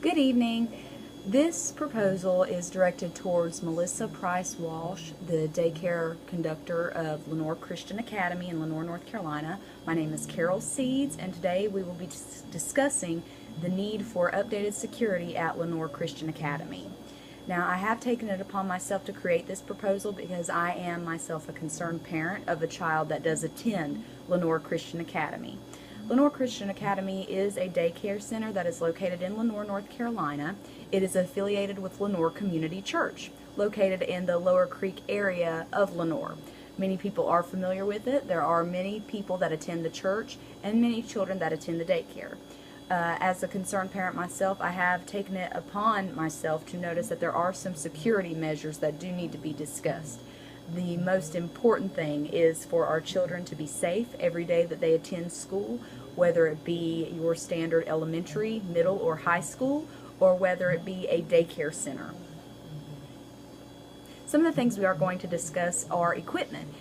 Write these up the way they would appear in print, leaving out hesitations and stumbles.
Good evening. This proposal is directed towards Melissa Price Walsh, the daycare conductor of Lenoir Christian Academy in Lenoir, North Carolina. My name is Carol Seeds, and today we will be discussing the need for updated security at Lenoir Christian Academy. Now, I have taken it upon myself to create this proposal because I am myself a concerned parent of a child that does attend Lenoir Christian Academy. Lenoir Christian Academy is a daycare center that is located in Lenoir, North Carolina. It is affiliated with Lenoir Community Church, located in the Lower Creek area of Lenoir. Many people are familiar with it. There are many people that attend the church and many children that attend the daycare. As a concerned parent myself, I have taken it upon myself to notice that there are some security measures that do need to be discussed. The most important thing is for our children to be safe every day that they attend school, whether it be your standard elementary, middle, or high school, or whether it be a daycare center. Some of the things we are going to discuss are equipment.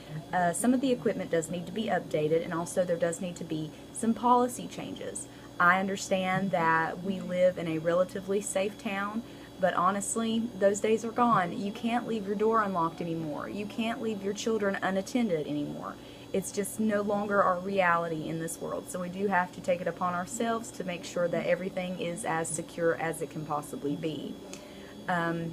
Some of the equipment does need to be updated, and also there does need to be some policy changes. I understand that we live in a relatively safe town, but honestly, those days are gone. You can't leave your door unlocked anymore. You can't leave your children unattended anymore. It's just no longer our reality in this world. So we do have to take it upon ourselves to make sure that everything is as secure as it can possibly be. The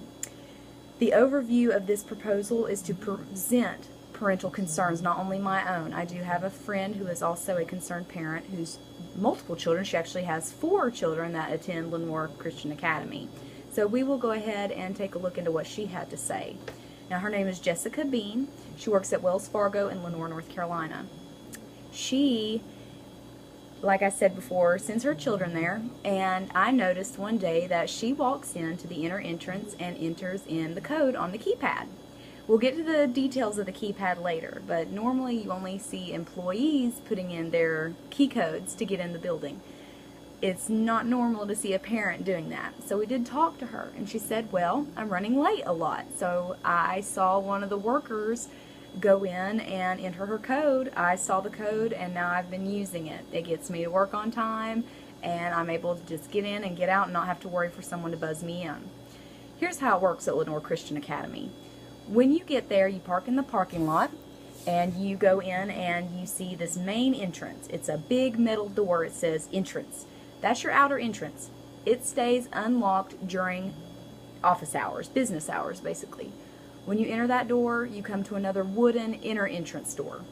overview of this proposal is to present parental concerns, not only my own. I do have a friend who is also a concerned parent who's multiple children. She actually has 4 children that attend Lenoir Christian Academy. So we will go ahead and take a look into what she had to say. Now, her name is Jessica Bean. She works at Wells Fargo in Lenoir, North Carolina. She, like I said before, sends her children there, and I noticed one day that she walks into the inner entrance and enters in the code on the keypad. We'll get to the details of the keypad later, but normally you only see employees putting in their key codes to get in the building. It's not normal to see a parent doing that. So we did talk to her, and she said, well, I'm running late a lot. So I saw one of the workers go in and enter her code. I saw the code, and now I've been using it. It gets me to work on time, and I'm able to just get in and get out and not have to worry for someone to buzz me in. Here's how it works at Lenoir Christian Academy. When you get there, you park in the parking lot, and you go in and you see this main entrance. It's a big metal door. It says entrance. That's your outer entrance. It stays unlocked during office hours, business hours basically. When you enter that door, you come to another wooden inner entrance door.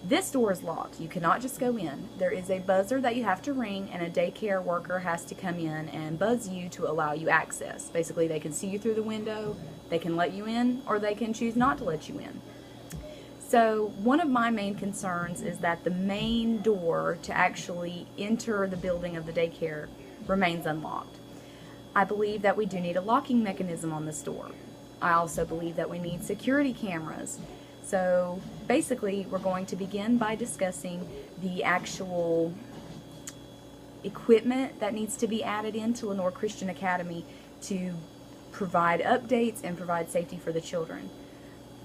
This door is locked. You cannot just go in. There is a buzzer that you have to ring, and a daycare worker has to come in and buzz you to allow you access. Basically, they can see you through the window, they can let you in, or they can choose not to let you in. So one of my main concerns is that the main door to actually enter the building of the daycare remains unlocked. I believe that we do need a locking mechanism on this door. I also believe that we need security cameras. So basically, we're going to begin by discussing the actual equipment that needs to be added into Lenoir Christian Academy to provide updates and provide safety for the children.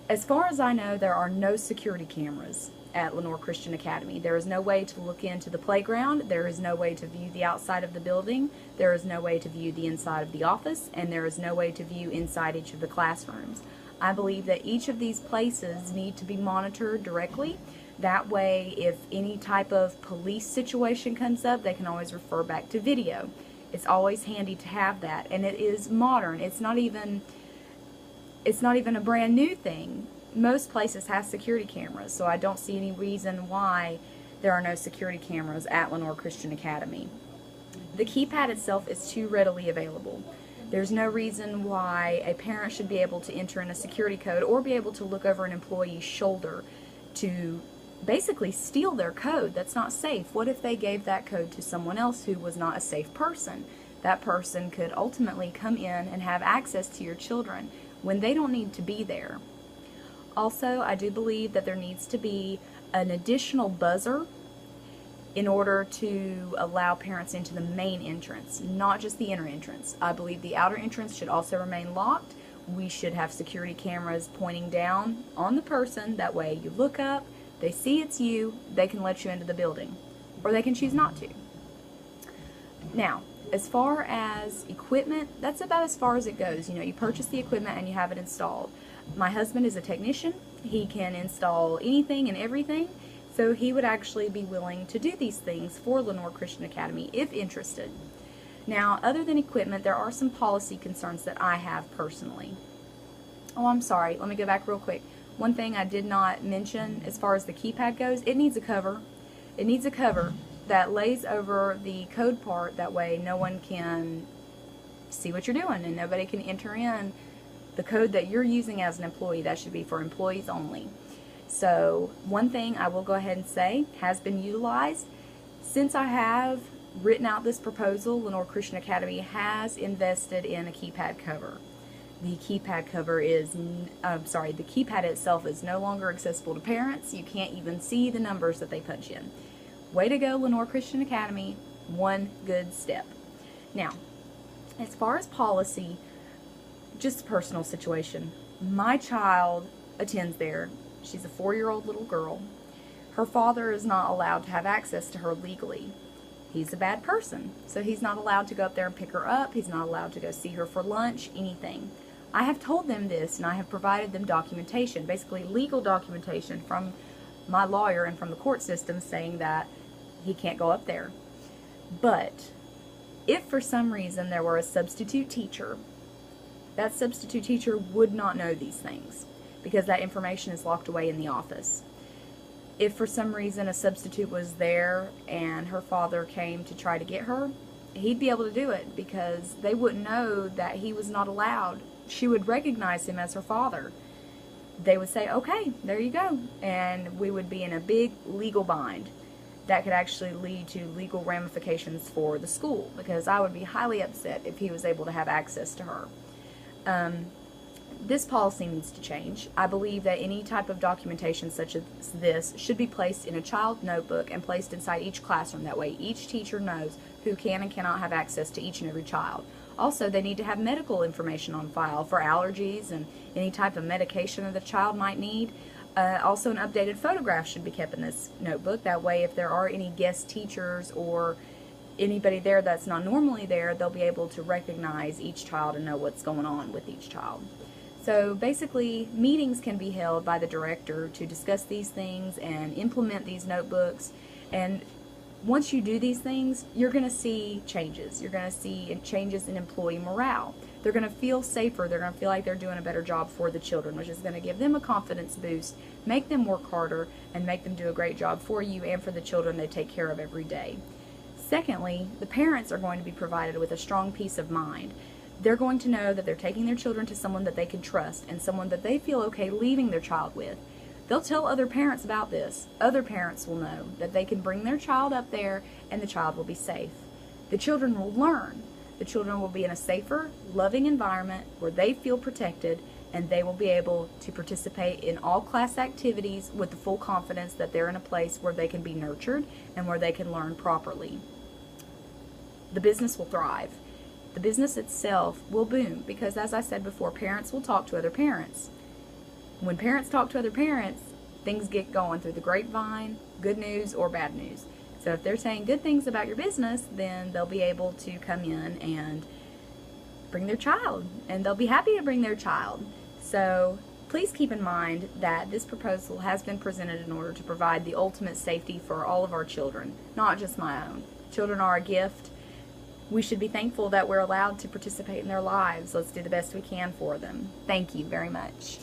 As far as I know, there are no security cameras at Lenoir Christian Academy. There is no way to look into the playground. There is no way to view the outside of the building. There is no way to view the inside of the office, and there is no way to view inside each of the classrooms. I believe that each of these places need to be monitored directly. That way, if any type of police situation comes up, they can always refer back to video. It's always handy to have that, and it is modern. It's not even a brand new thing. Most places have security cameras, so I don't see any reason why there are no security cameras at Lenoir Christian Academy. The keypad itself is too readily available. There's no reason why a parent should be able to enter in a security code or be able to look over an employee's shoulder to basically steal their code. That's not safe. What if they gave that code to someone else who was not a safe person? That person could ultimately come in and have access to your children when they don't need to be there. Also, I do believe that there needs to be an additional buzzer in order to allow parents into the main entrance, not just the inner entrance. I believe the outer entrance should also remain locked. We should have security cameras pointing down on the person. That way you look up, they see it's you, they can let you into the building, or they can choose not to. Now, As far as equipment, that's about as far as it goes. You know, you purchase the equipment and you have it installed. My husband is a technician. He can install anything and everything. So he would actually be willing to do these things for Lenoir Christian Academy if interested. Now, other than equipment, there are some policy concerns that I have personally. Oh, I'm sorry. Let me go back real quick. One thing I did not mention as far as the keypad goes, it needs a cover. It needs a cover that lays over the code part. That way no one can see what you're doing and nobody can enter in the code that you're using as an employee. That should be for employees only. So one thing I will go ahead and say has been utilized. Since I have written out this proposal, Lenoir Christian Academy has invested in a keypad cover. The keypad cover is, the keypad itself is no longer accessible to parents. You can't even see the numbers that they punch in. Way to go, Lenoir Christian Academy. One good step. Now, as far as policy, just a personal situation. My child attends there. She's a 4-year-old little girl. Her father is not allowed to have access to her legally. He's a bad person, so he's not allowed to go up there and pick her up. He's not allowed to go see her for lunch, anything. I have told them this, and I have provided them documentation, basically legal documentation from my lawyer and from the court system saying that he can't go up there. But if for some reason there were a substitute teacher, that substitute teacher would not know these things because that information is locked away in the office. If for some reason a substitute was there and her father came to try to get her, he'd be able to do it because they wouldn't know that he was not allowed. She would recognize him as her father. They would say, okay, there you go. And we would be in a big legal bind. That could actually lead to legal ramifications for the school because I would be highly upset if he was able to have access to her. This policy needs to change. I believe that any type of documentation such as this should be placed in a child notebook and placed inside each classroom. That way each teacher knows who can and cannot have access to each and every child. Also, they need to have medical information on file for allergies and any type of medication that the child might need. Also, an updated photograph should be kept in this notebook. That way, if there are any guest teachers or anybody there that's not normally there, they'll be able to recognize each child and know what's going on with each child. So basically, meetings can be held by the director to discuss these things and implement these notebooks. And once you do these things, you're going to see changes. You're going to see changes in employee morale. They're going to feel safer. They're going to feel like they're doing a better job for the children, which is going to give them a confidence boost, make them work harder, and make them do a great job for you and for the children they take care of every day. Secondly, the parents are going to be provided with a strong peace of mind. They're going to know that they're taking their children to someone that they can trust and someone that they feel okay leaving their child with. They'll tell other parents about this. Other parents will know that they can bring their child up there and the child will be safe. The children will learn. The children will be in a safer, loving environment where they feel protected and they will be able to participate in all class activities with the full confidence that they're in a place where they can be nurtured and where they can learn properly. The business will thrive. The business itself will boom because, as I said before, parents will talk to other parents. When parents talk to other parents, things get going through the grapevine, good news or bad news. So if they're saying good things about your business, then they'll be able to come in and bring their child, and they'll be happy to bring their child. So please keep in mind that this proposal has been presented in order to provide the ultimate safety for all of our children, not just my own. Children are a gift. We should be thankful that we're allowed to participate in their lives. Let's do the best we can for them. Thank you very much.